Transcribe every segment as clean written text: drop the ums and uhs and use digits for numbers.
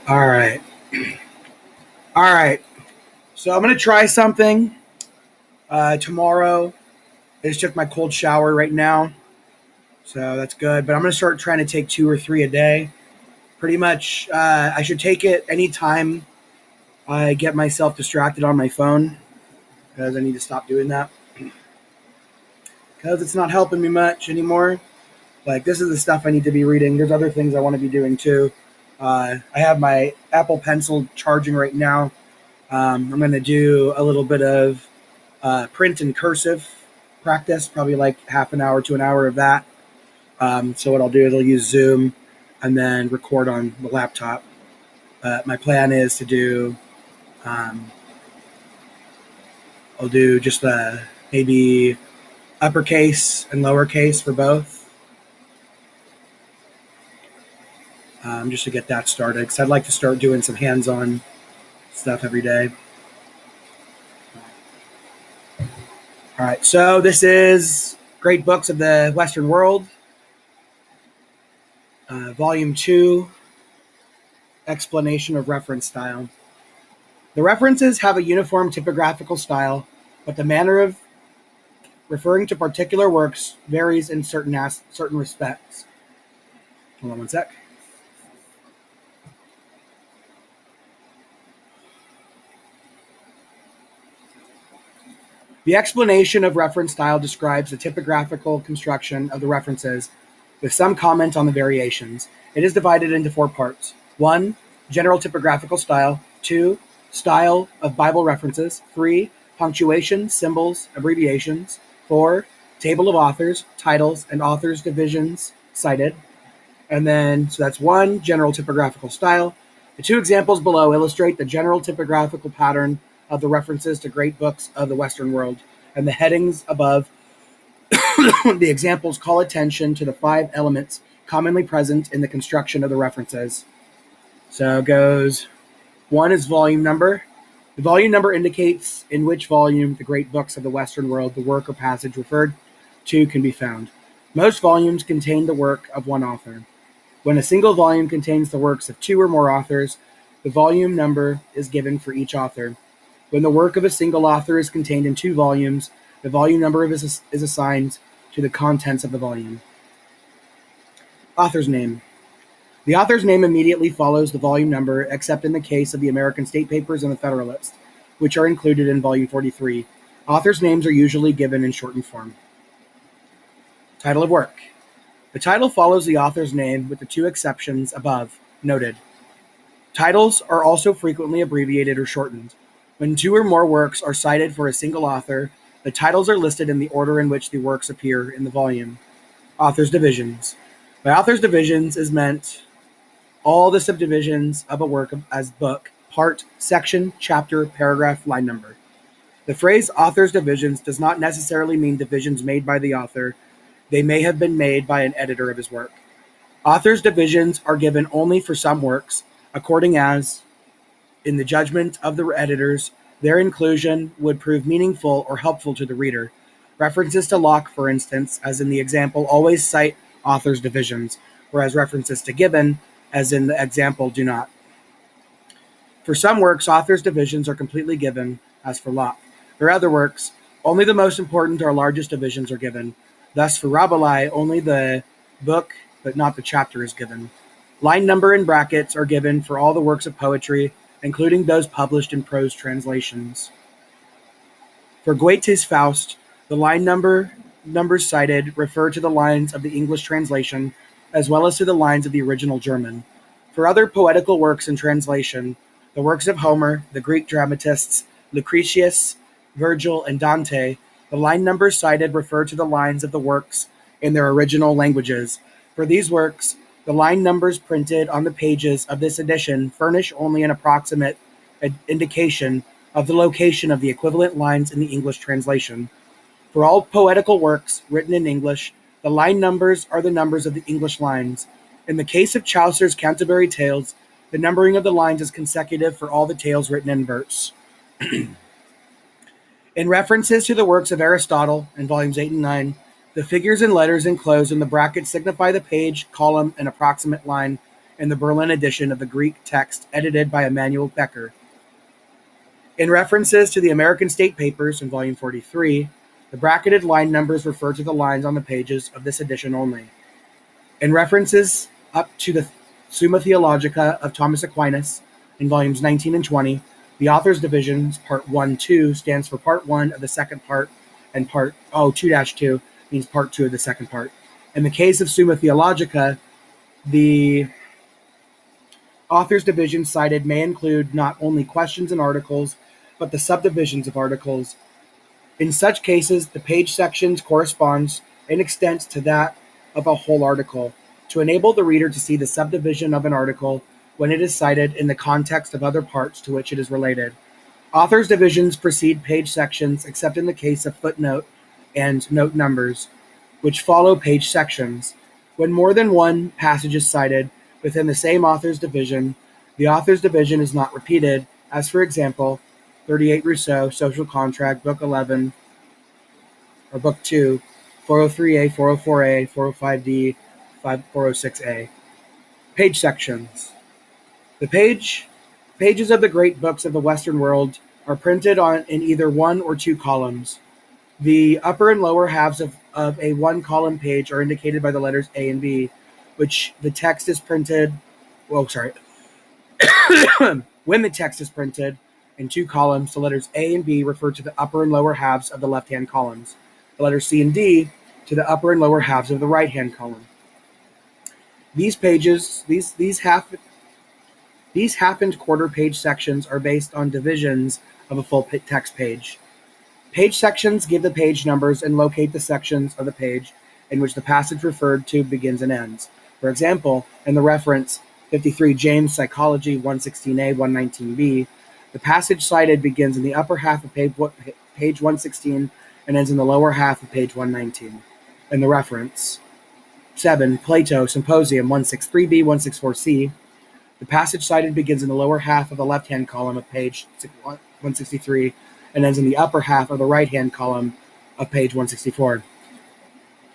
All right. All right. So I'm going to try something tomorrow. I just took my cold shower right now. So that's good. But I'm going to start trying to take two or three a day. Pretty much, I should take it anytime I get myself distracted on my phone because I need to stop doing that because it's not helping me much anymore. Like, this is the stuff I need to be reading. There's other things I want to be doing too. I have my Apple Pencil charging right now. I'm going to do a little bit of print and cursive practice, probably like half an hour to an hour of that. So what I'll do is I'll use Zoom and then record on the laptop. My plan is to do, um, I'll do just maybe uppercase and lowercase for both, just to get that started. Because I'd like to start doing some hands-on stuff every day. All right, so this is Great Books of the Western World, Volume 2, Explanation of Reference Style. The references have a uniform typographical style, but the manner of referring to particular works varies in certain respects. Hold on one sec. The explanation of reference style describes the typographical construction of the references with some comment on the variations. It is divided into four parts. 1. General typographical style. 2. Style of Bible references. 3. Punctuation, symbols, abbreviations. 4. Table of authors, titles, and authors' divisions cited. And then, so that's 1. General typographical style. The two examples below illustrate the general typographical pattern of the references to great books of the Western world, and the headings above the examples call attention to the 5 elements commonly present in the construction of the references. So it goes, 1 is volume number. The volume number indicates in which volume the great books of the Western world, the work or passage referred to, can be found. Most volumes contain the work of one author. When a single volume contains the works of 2 or more authors, the volume number is given for each author. When the work of a single author is contained in 2 volumes, the volume number is assigned to the contents of the volume. Author's name. The author's name immediately follows the volume number, except in the case of the American State Papers and the Federalist, which are included in volume 43. Authors' names are usually given in shortened form. Title of work. The title follows the author's name with the 2 exceptions above noted. Titles are also frequently abbreviated or shortened. When 2 or more works are cited for a single author, the titles are listed in the order in which the works appear in the volume. Author's divisions. By author's divisions is meant all the subdivisions of a work as book, part, section, chapter, paragraph, line number. The phrase author's divisions does not necessarily mean divisions made by the author. They may have been made by an editor of his work. Author's divisions are given only for some works, according as, in the judgment of the editors, their inclusion would prove meaningful or helpful to the reader. References to Locke, for instance, as in the example, always cite author's divisions, whereas references to Gibbon, as in the example, do not. For some works, author's divisions are completely given, as for Locke. For other works, only the most important or largest divisions are given. Thus, for Rabelais, only the book, but not the chapter, is given. Line number and brackets are given for all the works of poetry, including those published in prose translations. For Goethe's Faust, the line numbers cited refer to the lines of the English translation, as well as to the lines of the original German. For other poetical works in translation, the works of Homer, the Greek dramatists, Lucretius, Virgil, and Dante, the line numbers cited refer to the lines of the works in their original languages. For these works, the line numbers printed on the pages of this edition furnish only an approximate indication of the location of the equivalent lines in the English translation. For all poetical works written in English, the line numbers are the numbers of the English lines. In the case of Chaucer's Canterbury Tales, the numbering of the lines is consecutive for all the tales written in verse. In references to the works of Aristotle in volumes 8 and 9, the figures and letters enclosed in the brackets signify the page, column, and approximate line in the Berlin edition of the Greek text edited by Emanuel Becker. In references to the American State Papers in Volume 43, the bracketed line numbers refer to the lines on the pages of this edition only. In references up to the Summa Theologica of Thomas Aquinas in Volumes 19 and 20, the author's divisions, Part 1-2, stands for Part 1 of the second part, and Part 2-2 means Part 2 of the second part. In the case of Summa Theologica, the author's division cited may include not only questions and articles, but the subdivisions of articles. In such cases, the page sections corresponds in extent to that of a whole article, to enable the reader to see the subdivision of an article when it is cited in the context of other parts to which it is related. Authors' divisions precede page sections except in the case of footnote and note numbers, which follow page sections. When more than one passage is cited within the same author's division, the author's division is not repeated, as for example, 38 Rousseau, Social Contract, Book 11, or Book 2, 403A, 404A, 405D, 406A. Page sections. The pages of the great books of the Western world are printed in either one or two columns. The upper and lower halves of a one-column page are indicated by the letters A and B, which the text is printed. When the text is printed in two columns, the letters A and B refer to the upper and lower halves of the left-hand columns. The letters C and D to the upper and lower halves of the right-hand column. These half and quarter page sections are based on divisions of a full text page. Page sections give the page numbers and locate the sections of the page in which the passage referred to begins and ends. For example, in the reference 53 James Psychology 116a 119b, the passage cited begins in the upper half of page 116 and ends in the lower half of page 119. In the reference 7 Plato Symposium 163b 164c, the passage cited begins in the lower half of the left-hand column of page 163 and ends in the upper half of the right-hand column of page 164.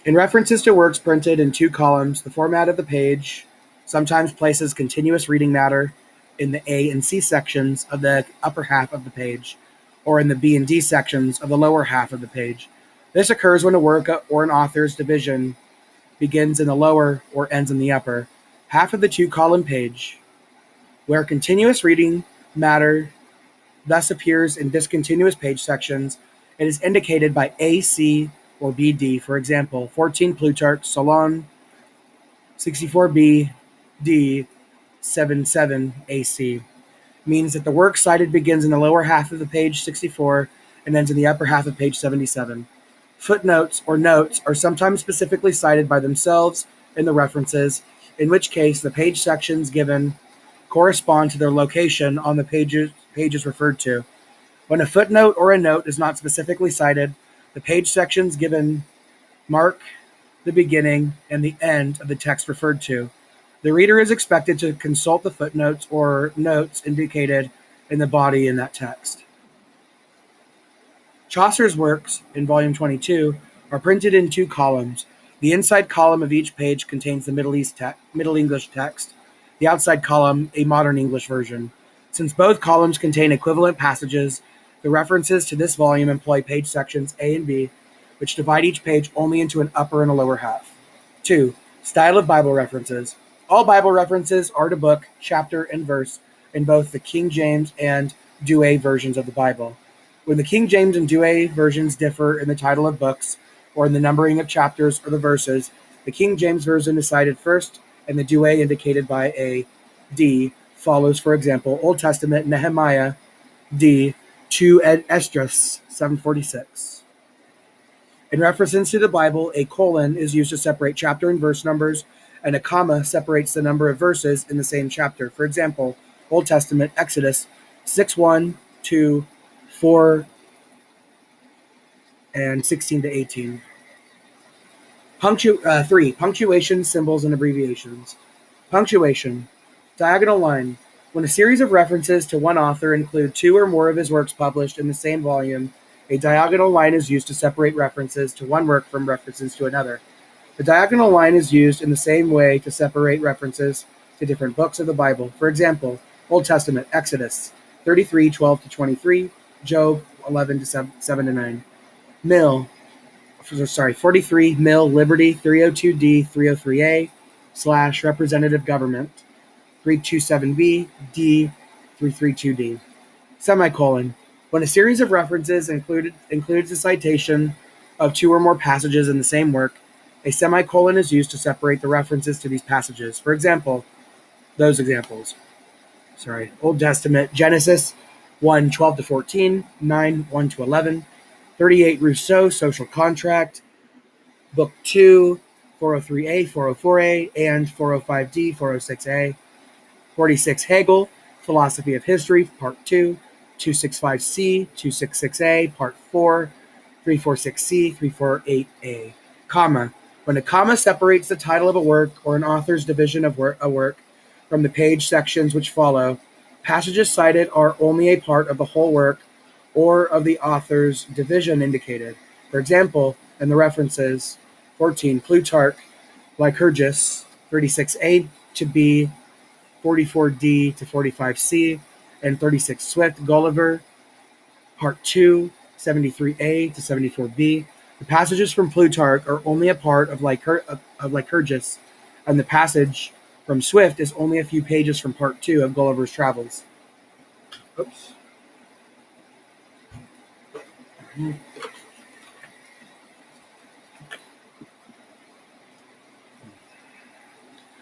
In references to works printed in two columns, the format of the page sometimes places continuous reading matter in the A and C sections of the upper half of the page, or in the B and D sections of the lower half of the page. This occurs when a work or an author's division begins in the lower or ends in the upper half of the two-column page, where continuous reading matter thus appears in discontinuous page sections. It is indicated by AC or BD. For example, 14 Plutarch, Solon, 64B, D, 77 AC, means that the work cited begins in the lower half of the page 64 and ends in the upper half of page 77. Footnotes or notes are sometimes specifically cited by themselves in the references, in which case the page sections given correspond to their location on the pages referred to. When a footnote or a note is not specifically cited, the page sections given mark the beginning and the end of the text referred to. The reader is expected to consult the footnotes or notes indicated in the body in that text. Chaucer's works, in Volume 22, are printed in two columns. The inside column of each page contains the Middle English text, the outside column a modern English version. Since both columns contain equivalent passages, the references to this volume employ page sections A and B, which divide each page only into an upper and a lower half. 2. Style of Bible references. All Bible references are to book, chapter, and verse in both the King James and Douay versions of the Bible. When the King James and Douay versions differ in the title of books or in the numbering of chapters or the verses, the King James version is cited first, and the Douay indicated by a D follows. For example, Old Testament, Nehemiah, D, 2 Esdras, 746. In references to the Bible, a colon is used to separate chapter and verse numbers, and a comma separates the number of verses in the same chapter. For example, Old Testament, Exodus 6:1, 2, 4, and 16 to 18. 3. Punctuation, symbols, and abbreviations. Punctuation. Diagonal line. When a series of references to one author include two or more of his works published in the same volume, a diagonal line is used to separate references to one work from references to another. The diagonal line is used in the same way to separate references to different books of the Bible. For example, Old Testament, Exodus 33:12 to 23, Job 11 to 7 to 9. 43 Mill Liberty 302D 303A / Representative Government 327B D 332D. Semicolon. When a series of references includes a citation of two or more passages in the same work, a semicolon is used to separate the references to these passages. For example, Old Testament, Genesis 1:12 to 14, 9:1 to 11, 38 Rousseau, Social Contract, Book 2, 403A, 404A, and 405D, 406A, 46 Hegel, Philosophy of History, Part 2, 265C, 266A, Part 4, 346C, 348A, comma. When a comma separates the title of a work or an author's division of a work from the page sections which follow, passages cited are only a part of the whole work or of the author's division indicated. For example, in the references, 14 Plutarch, Lycurgus, 36A to B, 44D to 45C, and 36 Swift, Gulliver, Part 2, 73A to 74B. The passages from Plutarch are only a part of Lycurgus, and the passage from Swift is only a few pages from Part 2 of Gulliver's Travels. Oops.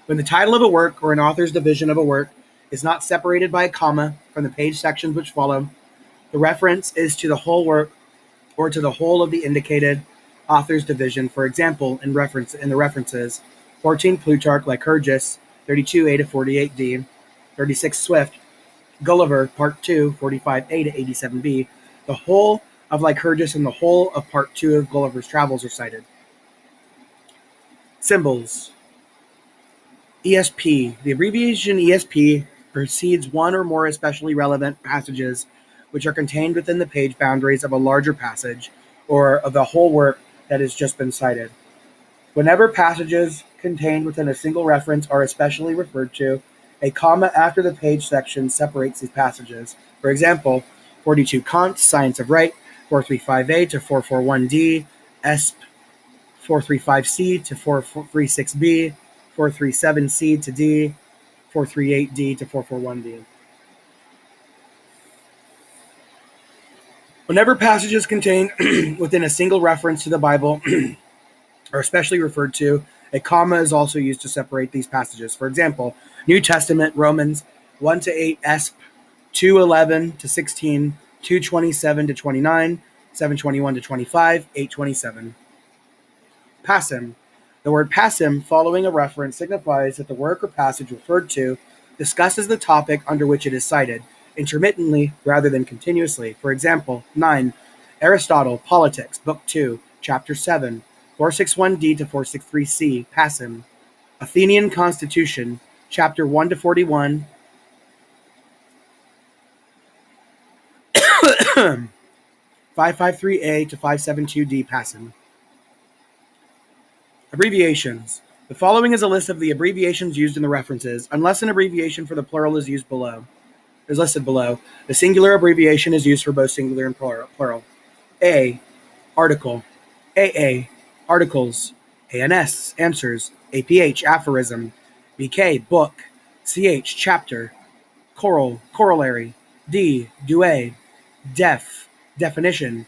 When the title of a work or an author's division of a work is not separated by a comma from the page sections which follow, the reference is to the whole work or to the whole of the indicated author's division. For example, in the references, 14 Plutarch, Lycurgus, 32A to 48D, 36 Swift, Gulliver, Part 2, 45A to 87B, the whole of Lycurgus and the whole of Part 2 of Gulliver's Travels are cited. Symbols. ESP. The abbreviation ESP precedes one or more especially relevant passages which are contained within the page boundaries of a larger passage or of the whole work that has just been cited. Whenever passages contained within a single reference are especially referred to, a comma after the page section separates these passages. For example, 42 Kant, Science of Right, 435A to 441D, ESP 435C to 436B, 437C to D, 438D to 441D. Whenever passages contained within a single reference to the Bible are especially referred to, a comma is also used to separate these passages. For example, New Testament, Romans 1 to 8, ESP 2:11 to 16, 2:27 to 29, 7:21 to 25, 8:27. Passim. The word passim following a reference signifies that the work or passage referred to discusses the topic under which it is cited, intermittently rather than continuously. For example, 9. Aristotle, Politics, Book 2, Chapter 7, 461D to 463C, passim. Athenian Constitution, Chapter 1 to 41, 553A to 572D, passim. Abbreviations. The following is a list of the abbreviations used in the references, unless an abbreviation for the plural is listed below. The singular abbreviation is used for both singular and plural. A. Article. AA. Articles. ANS. Answers. APH. Aphorism. BK. Book. CH. Chapter. Choral. Corollary. D. Duet. Def. Definition.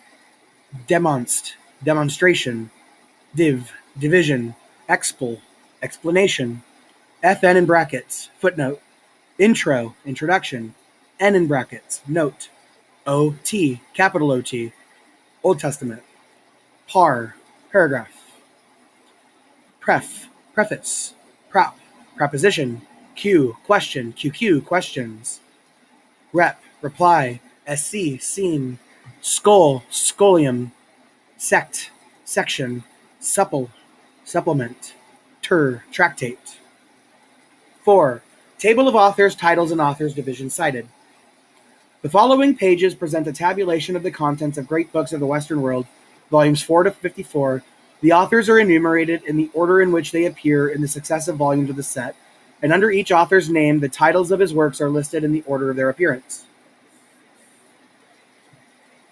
Demonst. Demonstration. Div. Division. Expel. Explanation. FN in brackets. Footnote. Intro. Introduction. N in brackets. Note. OT. Capital OT. Old Testament. Par. Paragraph. Preface. Prop. Preposition. Q. Question. QQ. Questions. Rep. Reply. SC. Scene. Skull. Scholium. Sect. Section. Supple. Supplement. Tractate. 4. Table of authors, titles, and authors division cited. The following pages present a tabulation of the contents of Great Books of the Western World, volumes 4 to 54. The authors are enumerated in the order in which they appear in the successive volumes of the set. and under each author's name, the titles of his works are listed in the order of their appearance.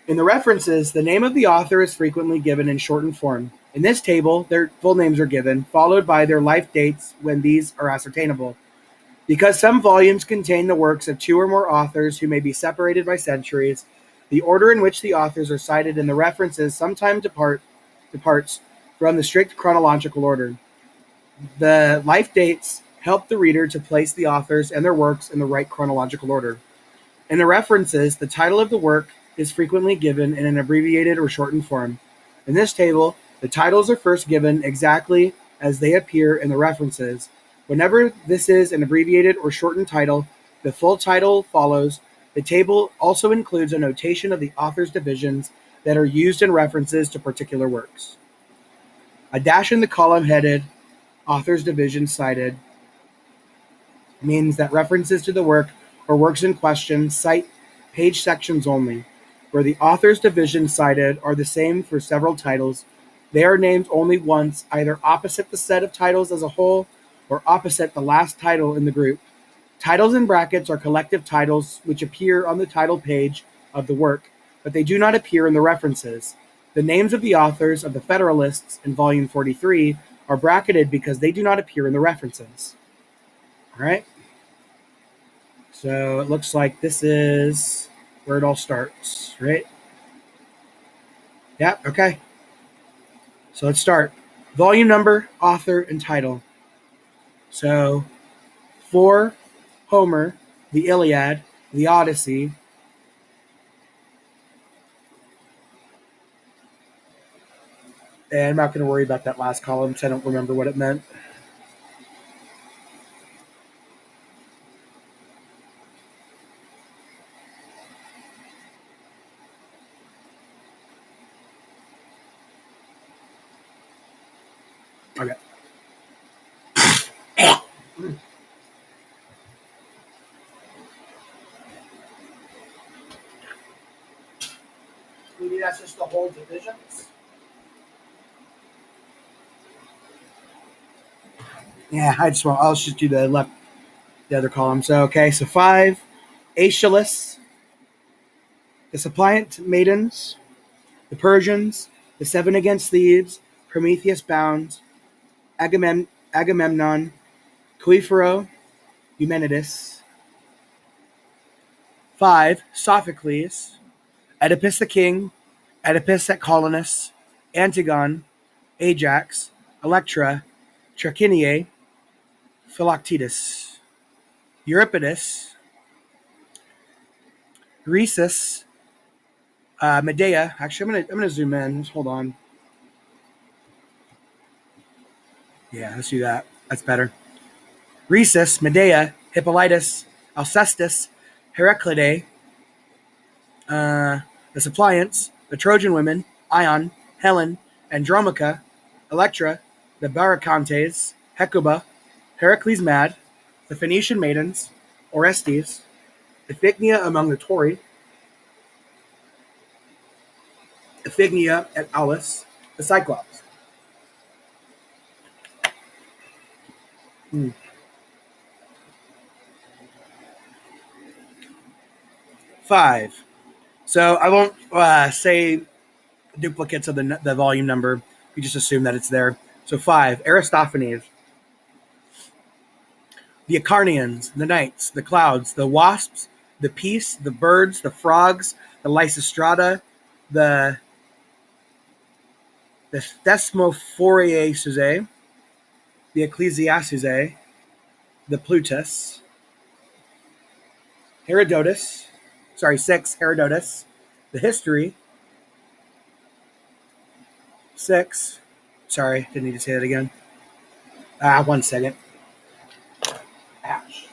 In the references, the name of the author is frequently given in shortened form. In this table, their full names are given, followed by their life dates when these are ascertainable. Because some volumes contain the works of two or more authors who may be separated by centuries, the order in which the authors are cited in the references sometimes departs from the strict chronological order. The life dates help the reader to place the authors and their works in the right chronological order. In the references, the title of the work is frequently given in an abbreviated or shortened form. In this table, the titles are first given exactly as they appear in the references. Whenever this is an abbreviated or shortened title, the full title follows. The table also includes a notation of the author's divisions that are used in references to particular works. A dash in the column headed author's division cited means that references to the work or works in question cite page sections only. Where the author's divisions cited are the same for several titles, they are named only once, either opposite the set of titles as a whole or opposite the last title in the group. Titles in brackets are collective titles which appear on the title page of the work, but they do not appear in the references. The names of the authors of the Federalists in Volume 43 are bracketed because they do not appear in the references. All right? So it looks like this is where it all starts, right? Yeah, okay. So let's start. Volume number, author, and title. So for Homer, the Iliad, the Odyssey, and I'm not going to worry about that last column because I don't remember what it meant. Okay. Maybe that's just the whole divisions. Yeah, I'll just do the other column. So okay, so 5, Aeschylus, the Suppliant Maidens, the Persians, the Seven Against Thebes, Prometheus Bound, Agamemnon, Coephoro, Eumenides. 5, Sophocles, Oedipus the King, Oedipus at Colonus, Antigone, Ajax, Electra, Trachiniae, Philoctetus, Euripides, Rhesus, Medea. Actually, I'm gonna zoom in. Hold on. Yeah, let's do that. That's better. Rhesus, Medea, Hippolytus, Alcestis, Heraclidae, the Suppliants, the Trojan women, Ion, Helen, Andromache, Electra, the Bacchantes, Hecuba, Heracles Mad, the Phoenician maidens, Orestes, Iphigenia among the Tauri, Iphigenia at Aulis, the Cyclops. 5. So I won't say duplicates of the volume number. We just assume that it's there. So 5, Aristophanes, the Acarnians, the Knights, the Clouds, the Wasps, the Peace, the Birds, the Frogs, the Lysistrata, the Thesmophoriaceae, the Ecclesiaceae, the Plutus, Herodotus, 6, Herodotus, the History, 6, didn't need to say that again. 1 second. Ouch.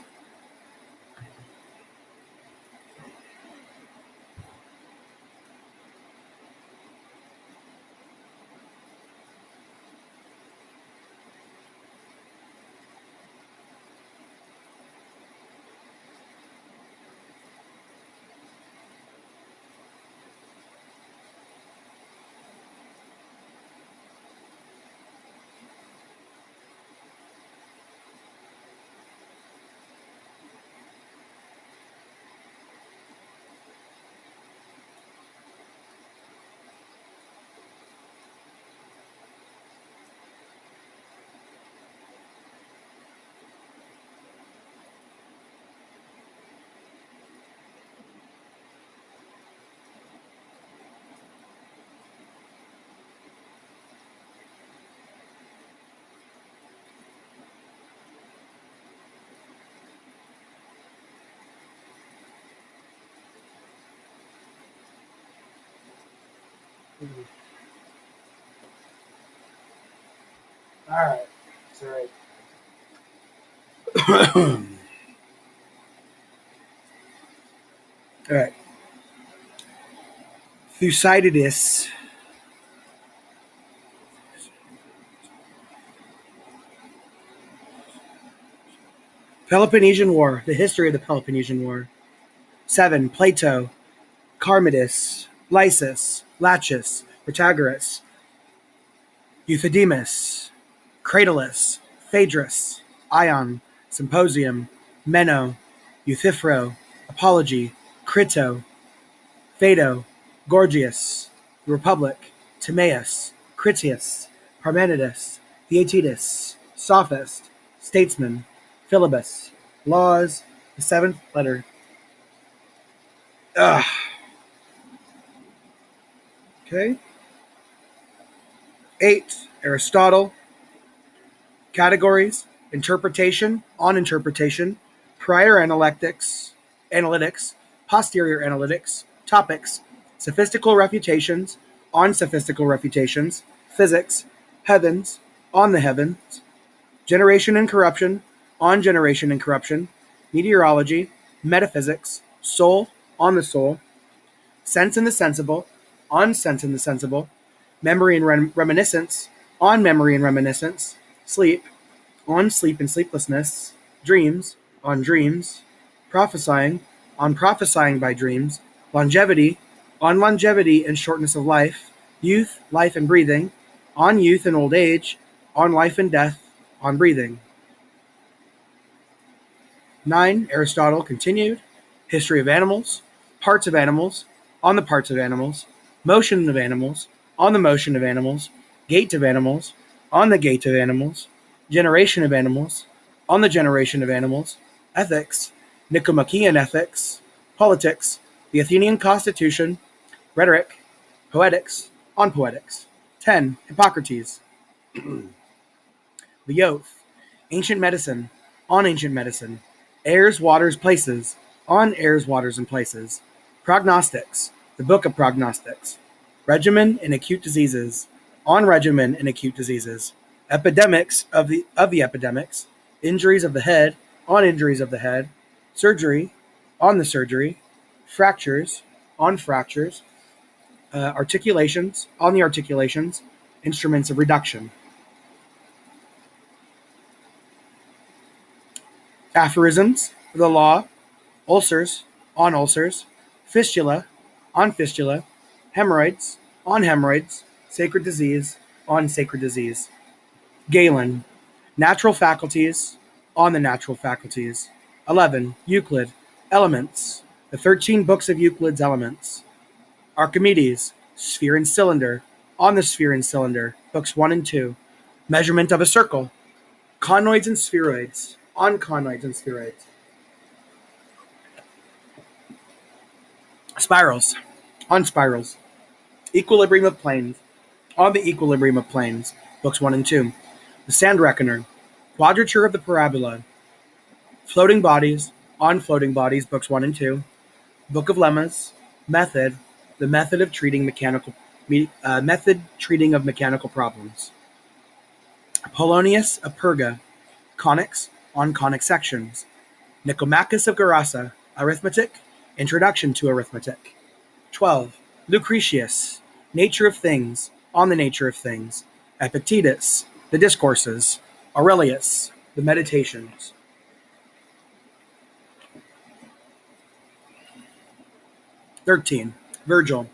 All right. Sorry. All right. Thucydides. Peloponnesian War. The history of the Peloponnesian War. 7. Plato. Charmides. Lysis. Laches. Protagoras. Euthydemus. Cratylus. Phaedrus. Ion. Symposium. Meno. Euthyphro. Apology. Crito. Phaedo. Gorgias. Republic. Timaeus. Critias. Parmenides. Theaetetus. Sophist. Statesman. Philebus. Laws. The seventh letter. Ugh. Okay. 8. Aristotle. Categories. Interpretation. On interpretation. Prior analytics. Posterior analytics. Topics. Sophistical refutations. On sophistical refutations. Physics. Heavens. On the heavens. Generation and corruption. On generation and corruption. Meteorology. Metaphysics. Soul. On the soul. Sense and the sensible. On sense and the sensible. Memory and reminiscence. On memory and reminiscence. Sleep. On sleep and sleeplessness. Dreams. On dreams. Prophesying. On prophesying by dreams. Longevity. On longevity and shortness of life. Youth, life, and breathing. On youth and old age. On life and death. On breathing. 9. Aristotle continued. History of animals. Parts of animals. On the parts of animals. Motion of animals. On the motion of animals. Gait of animals. On the gait of animals. Generation of animals. On the generation of animals. Ethics. Nicomachean ethics. Politics. The Athenian constitution. Rhetoric. Poetics. On poetics. 10. Hippocrates. The oath. Ancient medicine. On ancient medicine. Airs, waters, places. On airs, waters, and places. Prognostics. The book of prognostics. Regimen in acute diseases. On regimen in acute diseases. Epidemics of the epidemics. Injuries of the head. On injuries of the head. Surgery. On the surgery. Fractures. On fractures. Articulations. On the articulations. Instruments of reduction. Aphorisms. The law. Ulcers. On ulcers. Fistula. On fistula. Hemorrhoids. On hemorrhoids. Sacred disease. On sacred disease. Galen. Natural faculties. On the natural faculties. 11. Euclid. Elements. The 13 books of Euclid's Elements. Archimedes. Sphere and cylinder. On the sphere and cylinder. Books 1 and 2. Measurement of a circle. Conoids and spheroids. On conoids and spheroids. Spirals. On spirals. Equilibrium of planes. On the equilibrium of planes. Books 1 and 2. The Sand Reckoner. Quadrature of the parabola. Floating bodies. On floating bodies. Books 1 and 2. Book of Lemmas. Method. The method of treating of mechanical problems. Polonius of Perga. Conics. On conic sections. Nicomachus of Gerasa. Arithmetic. Introduction to Arithmetic. 12. Lucretius. Nature of Things. On the nature of things. Epictetus. The Discourses. Aurelius. The Meditations. (13) Virgil.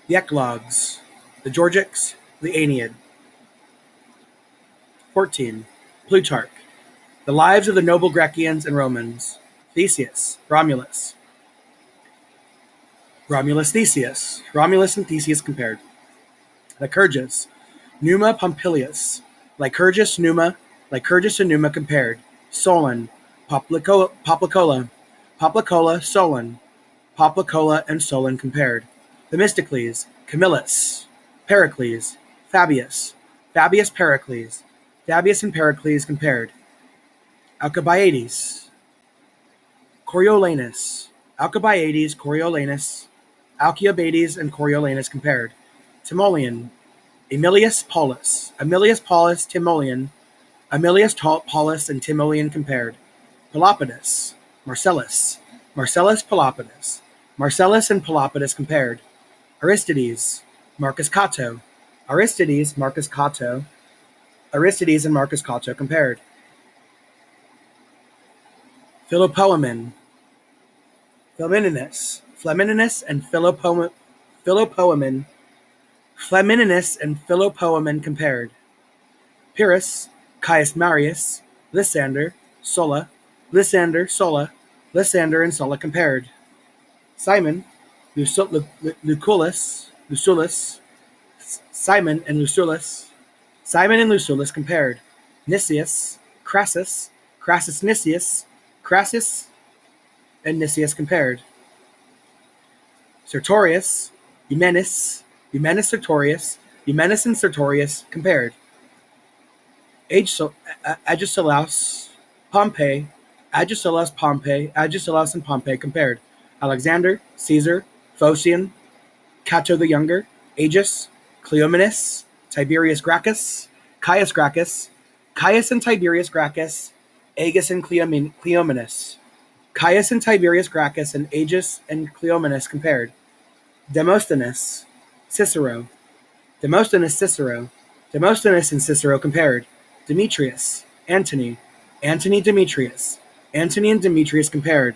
The Eclogues. The Georgics. The Aeneid. 14. Plutarch. The Lives of the Noble Grecians and Romans. Theseus. Romulus. Theseus. Romulus and Theseus compared. Lycurgus. Numa Pompilius. Lycurgus, Numa. Lycurgus and Numa compared. Solon. Poplicola. Solon. Poplicola and Solon compared. Themistocles. Camillus. Pericles. Fabius. Pericles. Fabius and Pericles compared. Alcibiades. Coriolanus. Alcibiades and Coriolanus compared. Timoleon, Aemilius Paulus, Timoleon, Paulus and Timoleon compared. Pelopidas, Marcellus, Pelopidas, Marcellus and Pelopidas compared. Aristides, Marcus Cato, Aristides and Marcus Cato compared. Philopoemen, Flamininus and Philopoemen compared. Pyrrhus, Caius Marius, Lysander, Sulla, Lysander and Sulla compared. Simon, Lucullus, Simon and Lucullus compared. Nicias, Crassus and Nicias compared. Sertorius, Eumenes and Sertorius compared. Agesilaus and Pompey compared. Alexander, Caesar, Phocion, Cato the Younger, Agis, Cleomenes, Tiberius Gracchus, Caius and Tiberius Gracchus, Agis and Cleomenes. Caius and Tiberius Gracchus and Agis and Cleomenes compared. Demosthenes, Cicero. Demosthenes and Cicero compared. Demetrius, Antony and Demetrius compared.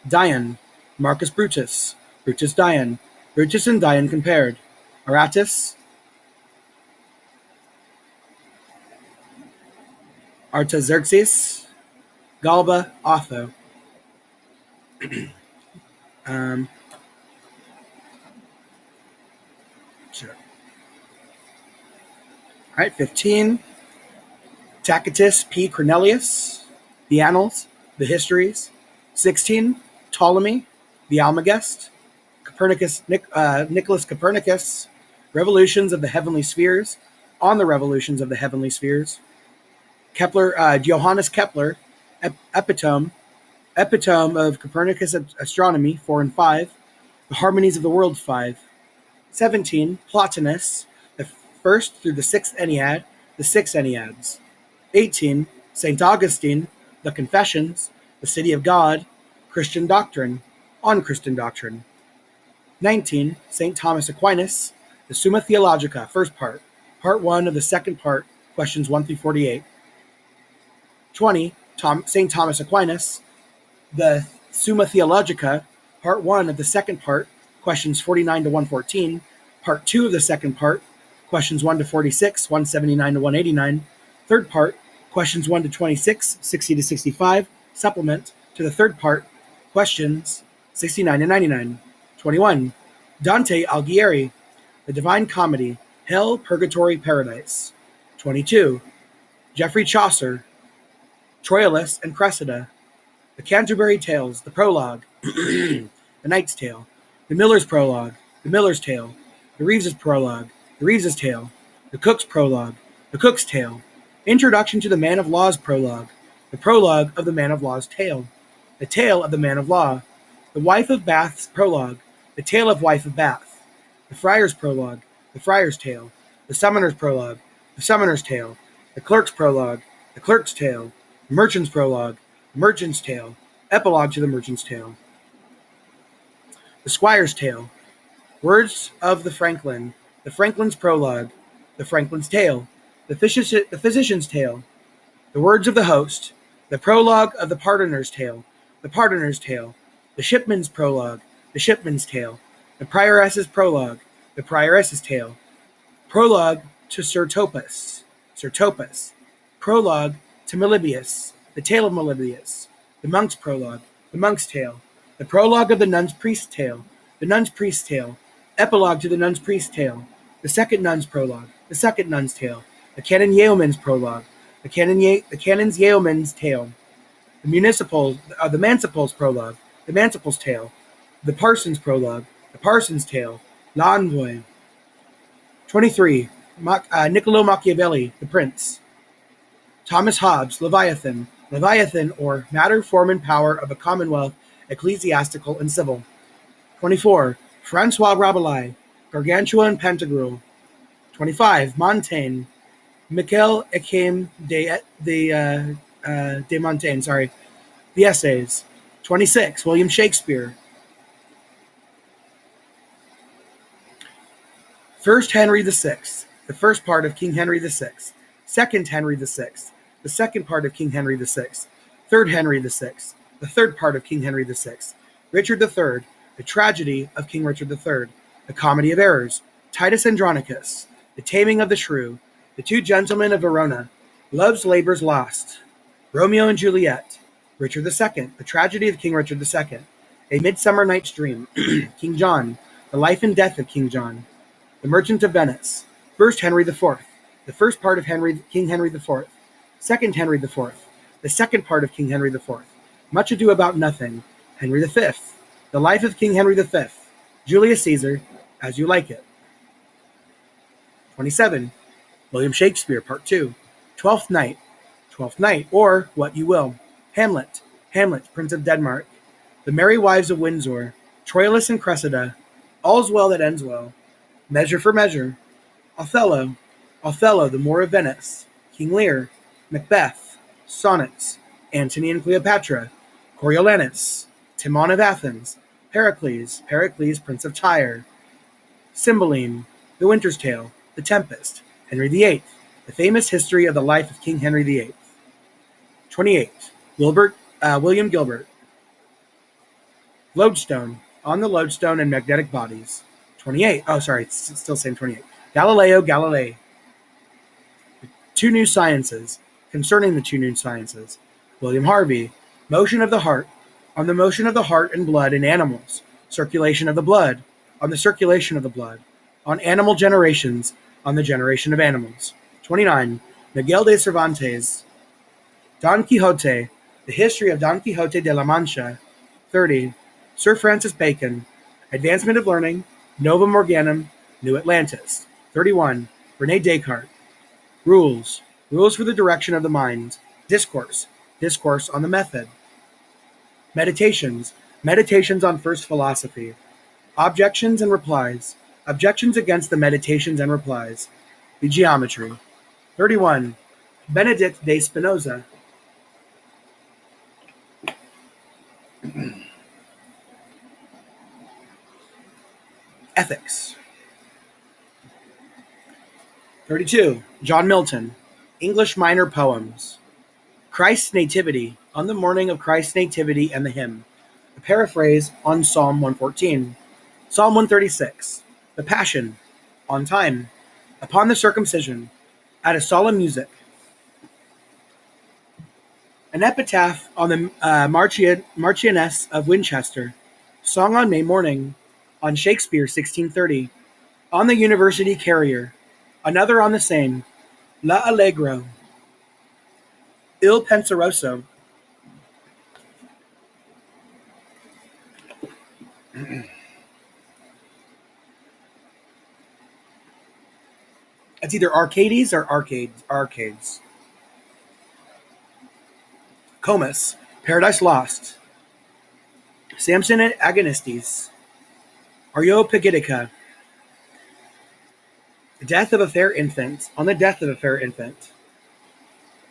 Dion, Marcus Brutus and Dion compared. Aratus, Artaxerxes, Galba, Otho. Sure. All right, 15. Tacitus P. Cornelius, the Annals, the Histories. 16. Ptolemy, the Almagest. Nicholas Copernicus, Revolutions of the Heavenly Spheres, on the Revolutions of the Heavenly Spheres. Johannes Kepler, Epitome of Copernicus Astronomy, 4 and 5. The Harmonies of the World, 5. 17. Plotinus, the first through the 6th Ennead, the 6 Enneads. 18. St. Augustine, the Confessions, the City of God, Christian Doctrine, on Christian Doctrine. 19. St. Thomas Aquinas, the Summa Theologica, first part 1 of the second part, questions 1 through 48. 20. St. Thomas Aquinas, the Summa Theologica, part 1 of the second part, questions 49 to 114, part 2 of the second part, questions 1 to 46, 179 to 189, third part, questions 1 to 26, 60 to 65, supplement to the third part, questions 69 to 99. 21. Dante Alighieri, The Divine Comedy, Hell, Purgatory, Paradise. 22. Geoffrey Chaucer, Troilus and Cressida, The Canterbury Tales, the Prologue, The Knight's Tale, The Miller's Prologue, The Miller's Tale, The Reeves's Prologue, The Reeves's Tale, The Cook's Prologue, The Cook's Tale, Introduction to the Man of Law's Prologue, The Prologue of the Man of Law's Tale, The Tale of the Man of Law, The Wife of Bath's Prologue, The Tale of Wife of Bath, The Friar's Prologue, The Friar's Tale, The Summoner's Prologue, The Summoner's Tale, The Clerk's Prologue, The Clerk's Tale, The Merchant's Prologue, The Merchant's Tale, Epilogue to the Merchant's Tale. The Squire's Tale, Words of the Franklin, The Franklin's Prologue, The Franklin's Tale, The Physician's Tale, The Words of the Host, The Prologue of the Pardoner's Tale, The Pardoner's Tale, The Shipman's Prologue, The Shipman's Tale, The Prioress's Prologue, The Prioress's Tale, Prologue to Sir Topas, Prologue to Melibœus, The Tale of Melibœus, The Monk's Prologue, The Monk's Tale, The Prologue of the Nun's Priest's Tale, The Nun's Priest's Tale, Epilogue to the Nun's Priest's Tale, The Second Nun's Prologue, The Second Nun's Tale, The Canon Yeoman's Prologue, The Canon's Yeoman's Tale, The Mancipal's Prologue, The Mancipal's Tale, The Parson's Prologue, The Parson's Tale, L'Envoy. 23. Niccolo Machiavelli, The Prince. Thomas Hobbes, Leviathan, or Matter, Form, and Power of a Commonwealth, Ecclesiastical and Civil. 24. Francois Rabelais, Gargantua and Pantagruel, 25. Montaigne. Michel Eckham de Montaigne, sorry. The Essays. 26. William Shakespeare. First Henry VI, the first part of King Henry VI. Second Henry VI, the second part of King Henry VI. Third Henry VI, the third part of King Henry VI. Richard III, the tragedy of King Richard III. The Comedy of Errors. Titus Andronicus. The Taming of the Shrew. The Two Gentlemen of Verona. Love's Labour's Lost. Romeo and Juliet. Richard II, the tragedy of King Richard II. A Midsummer Night's Dream. King John. The Life and Death of King John. The Merchant of Venice. First Henry IV, the first part of King Henry IV. Second Henry IV, the second part of King Henry IV. Much Ado About Nothing. Henry V. The Life of King Henry V. Julius Caesar, As You Like It. 27. William Shakespeare, Part 2. Twelfth Night. Twelfth Night, or What You Will. Hamlet. Hamlet, Prince of Denmark. The Merry Wives of Windsor. Troilus and Cressida. All's Well That Ends Well. Measure for Measure. Othello. Othello, the Moor of Venice. King Lear. Macbeth. Sonnets. Antony and Cleopatra. Coriolanus. Timon of Athens. Pericles. Pericles, Prince of Tyre. Cymbeline. The Winter's Tale. The Tempest. Henry VIII. The Famous History of the Life of King Henry VIII. 28. William Gilbert. Lodestone. On the Lodestone and Magnetic Bodies. 28. Oh, sorry, it's still saying 28. Galileo Galilei. The Two New Sciences. Concerning the Two New Sciences. William Harvey. Motion of the Heart. On the motion of the heart and blood in animals. Circulation of the blood. On the circulation of the blood. On animal generations. On the generation of animals. 29. Miguel de Cervantes. Don Quixote. The History of Don Quixote de la Mancha. 30. Sir Francis Bacon. Advancement of Learning. Novum Organum. New Atlantis. 31. Rene Descartes. Rules. Rules for the direction of the mind. Discourse. Discourse on the method. Meditations. Meditations on first philosophy. Objections and replies. Objections against the meditations and replies. The geometry. 31. Benedict de Spinoza. Ethics. 32. John Milton. English Minor Poems. Christ's Nativity. On the morning of Christ's Nativity and the Hymn. A paraphrase on Psalm 114. Psalm 136. The Passion. On Time. Upon the Circumcision. At a Solemn Music. An epitaph on the Marchioness of Winchester. Song on May morning. On Shakespeare, 1630. On the University Carrier. Another on the same. La Allegro. Il Penseroso. It's either Arcades or Arcades. Comus. Paradise Lost. Samson and Agonistes. Areopagitica. The Death of a Fair Infant. On the Death of a Fair Infant.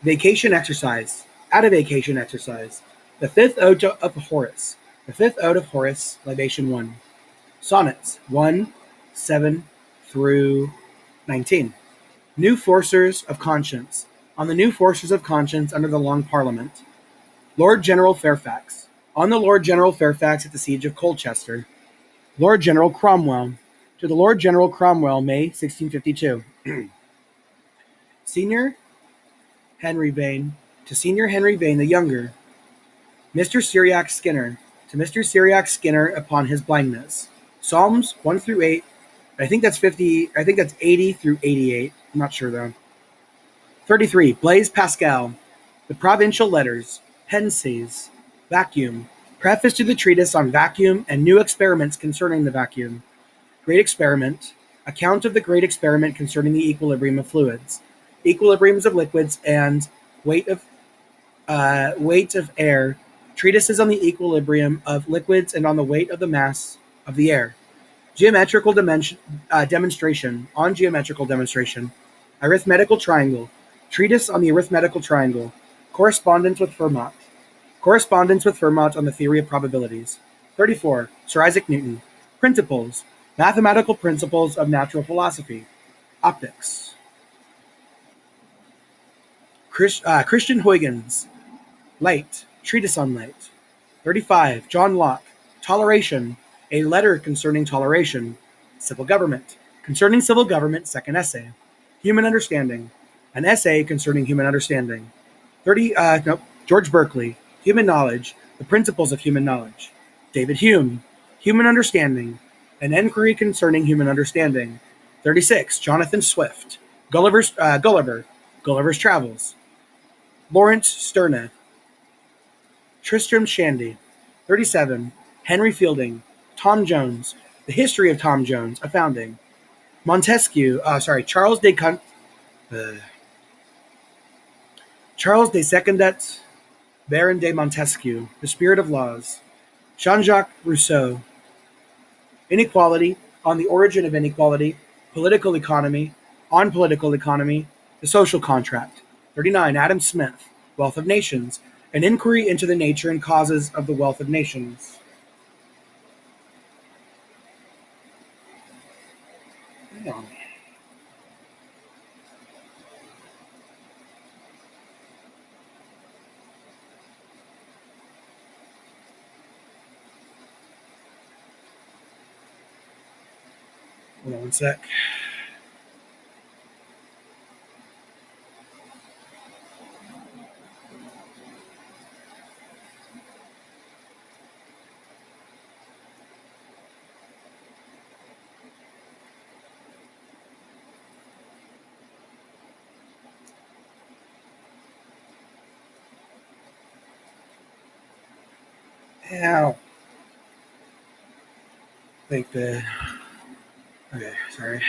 Vacation Exercise. At a Vacation Exercise. The Fifth Ode of Horace. The Fifth Ode of Horace, Libation 1. Sonnets 1, 7 through 19. New Forcers of Conscience. On the New Forcers of Conscience under the Long Parliament. Lord General Fairfax. On the Lord General Fairfax at the Siege of Colchester. Lord General Cromwell. To the Lord General Cromwell, May 1652. Senior Henry Vane. To Senior Henry Vane the Younger. Mr. Syriac Skinner. To Mr. Syriac Skinner upon his blindness. Psalms 1 through 8. I think that's 80 through 88. I'm not sure though. 33. Blaise Pascal. The Provincial Letters. Henseys. Vacuum. Preface to the Treatise on Vacuum and New Experiments concerning the Vacuum. Great Experiment. Account of the Great Experiment concerning the equilibrium of fluids. Equilibriums of liquids and weight of air. Treatises on the equilibrium of liquids and on the weight of the mass of the air. Geometrical demonstration on geometrical demonstration. Arithmetical triangle. Treatise on the arithmetical triangle. Correspondence with Fermat. Correspondence with Fermat on the theory of probabilities. 34. Sir Isaac Newton. Principles. Mathematical principles of natural philosophy. Optics. Christian Huygens. Light. Treatise on light. 35. John Locke. Toleration. A letter concerning toleration. Civil government. Concerning civil government, second essay. Human understanding. An essay concerning human understanding. George Berkeley. Human knowledge. The principles of human knowledge. David Hume. Human understanding. An inquiry concerning human understanding. 36. Jonathan Swift. Gulliver's Travels. Lawrence Sterne. Tristram Shandy. 37. Henry Fielding. Tom Jones. The History of Tom Jones, a founding. Charles de Secondat, Baron de Montesquieu, The Spirit of Laws. Jean-Jacques Rousseau. Inequality, On the Origin of Inequality, Political Economy, On Political Economy, The Social Contract. 39. Adam Smith, Wealth of Nations, An Inquiry into the Nature and Causes of the Wealth of Nations. Hang on. Hold on one sec. Ow. Okay, sorry.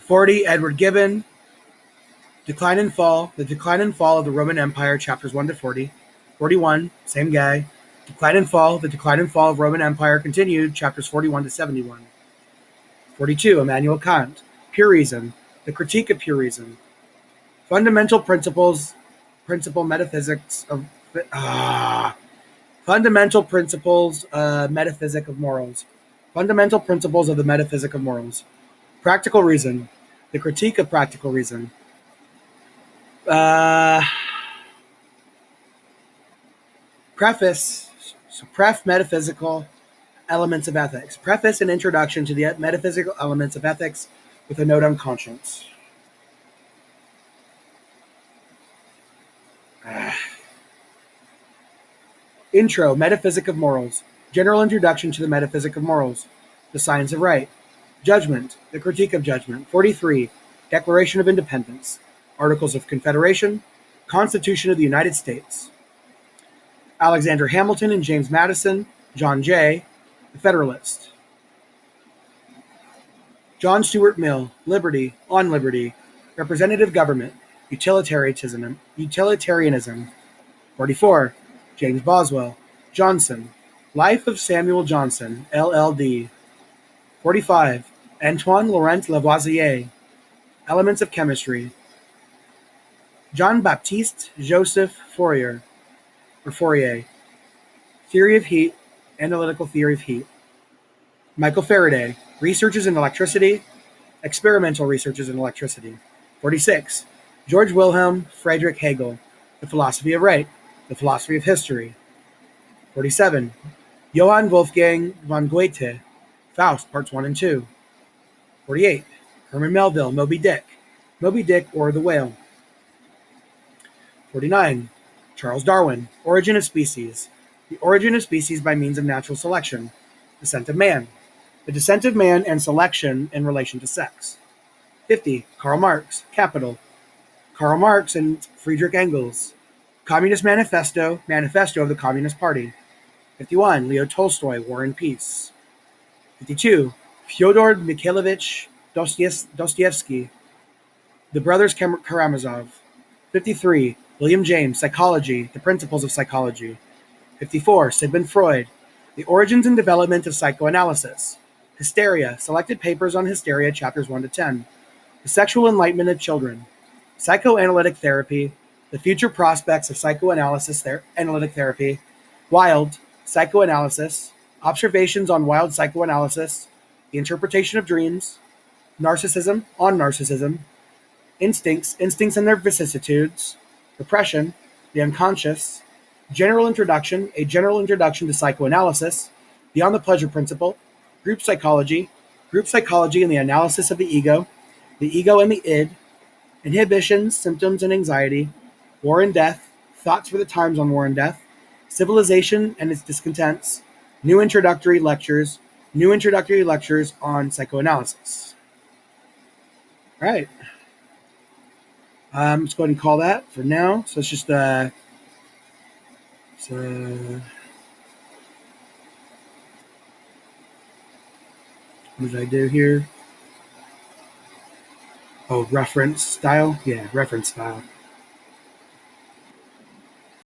40. Edward Gibbon. Decline and Fall. The Decline and Fall of the Roman Empire, chapters 1 to 40. 41. Same guy. Decline and Fall. The Decline and Fall of Roman Empire continued, chapters 41 to 71. 42. Immanuel Kant. Pure Reason. The Critique of Pure Reason. Fundamental Principles. Metaphysics of Fundamental Principles, Metaphysic of Morals. Fundamental Principles of the Metaphysic of Morals. Practical Reason. The Critique of Practical Reason. Preface. Metaphysical Elements of Ethics. Preface and Introduction to the Metaphysical Elements of Ethics with a Note on Conscience. Intro, Metaphysic of Morals. General Introduction to the Metaphysic of Morals. The Science of Right. Judgment, The Critique of Judgment. 43. Declaration of Independence. Articles of Confederation. Constitution of the United States. Alexander Hamilton and James Madison. John Jay. The Federalist. John Stuart Mill. Liberty. On Liberty. Representative Government. Utilitarianism. 44. James Boswell. Johnson. Life of Samuel Johnson, LL.D. 45. Antoine Laurent Lavoisier. Elements of Chemistry. Jean-Baptiste Joseph Fourier. Theory of Heat. Analytical Theory of Heat. Michael Faraday. Researches in Electricity. Experimental Researches in Electricity. 46. George Wilhelm Friedrich Hegel. The Philosophy of Right. The Philosophy of History. 47. Johann Wolfgang von Goethe. Faust, Parts 1 and 2. 48. Herman Melville, Moby Dick. Moby Dick or the Whale. 49. Charles Darwin. Origin of Species. The Origin of Species by Means of Natural Selection. Descent of Man. The Descent of Man and Selection in Relation to Sex. 50. Karl Marx. Capital. Karl Marx and Friedrich Engels. Communist Manifesto. Manifesto of the Communist Party. 51. Leo Tolstoy. War and Peace. 52. Fyodor Mikhailovich Dostoevsky. The Brothers Karamazov. 53. William James. Psychology. The Principles of Psychology. 54. Sigmund Freud, The Origins and Development of Psychoanalysis. Hysteria, selected papers on hysteria, chapters 1 to 10. The Sexual Enlightenment of Children. Psychoanalytic Therapy, The Future Prospects of Psychoanalysis Analytic Therapy. Wild, Psychoanalysis, Observations on Wild Psychoanalysis, The Interpretation of Dreams, Narcissism, on Narcissism, Instincts and Their Vicissitudes, Repression, The Unconscious, General Introduction, A General Introduction to Psychoanalysis, Beyond the Pleasure Principle, Group Psychology and the Analysis of the Ego and the Id, Inhibitions, Symptoms, and Anxiety, War and Death, Thoughts for the Times on War and Death, Civilization and its Discontents, New Introductory Lectures on Psychoanalysis. All right. Let's go ahead and call that for now. So it's just what did I do here? Oh, reference style? Yeah, reference style.